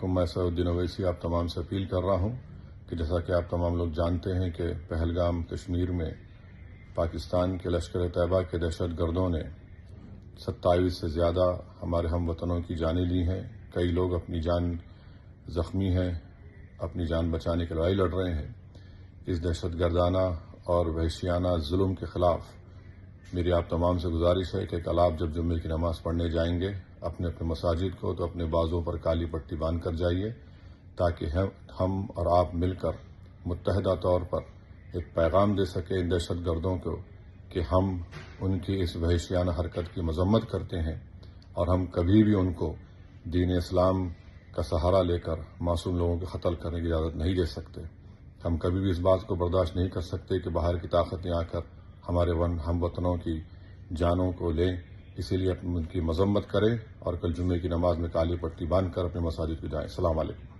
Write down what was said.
علیکم. میں سعود الدین اویسی آپ تمام سے اپیل کر رہا ہوں کہ جیسا کہ آپ تمام لوگ جانتے ہیں کہ پہلگام کشمیر میں پاکستان کے لشکر طیبہ کے دہشت گردوں نے 27 سے زیادہ ہمارے ہم وطنوں کی جانیں لی ہیں. کئی لوگ اپنی جان زخمی ہیں، اپنی جان بچانے کی لڑائی لڑ رہے ہیں. اس دہشت گردانہ اور وحشیانہ ظلم کے خلاف میری آپ تمام سے گزارش ہے کہ کل آپ جب جمعے کی نماز پڑھنے جائیں گے اپنے مساجد کو تو اپنے بازوں پر کالی پٹی باندھ کر جائیے، تاکہ ہم اور آپ مل کر متحدہ طور پر ایک پیغام دے سکیں ان دہشت گردوں کو کہ ہم ان کی اس وحشیانہ حرکت کی مذمت کرتے ہیں اور ہم کبھی بھی ان کو دین اسلام کا سہارا لے کر معصوم لوگوں کو قتل کرنے کی اجازت نہیں دے سکتے. ہم کبھی بھی اس بات کو برداشت نہیں کر سکتے کہ باہر کی طاقتیں آ کر ہمارے ہم وطنوں کی جانوں کو لیں. اسی لیے ان کی مذمت کریں اور کل جمعے کی نماز میں کالی پٹی باندھ کر اپنے مساجد کو جائیں. السلام علیکم.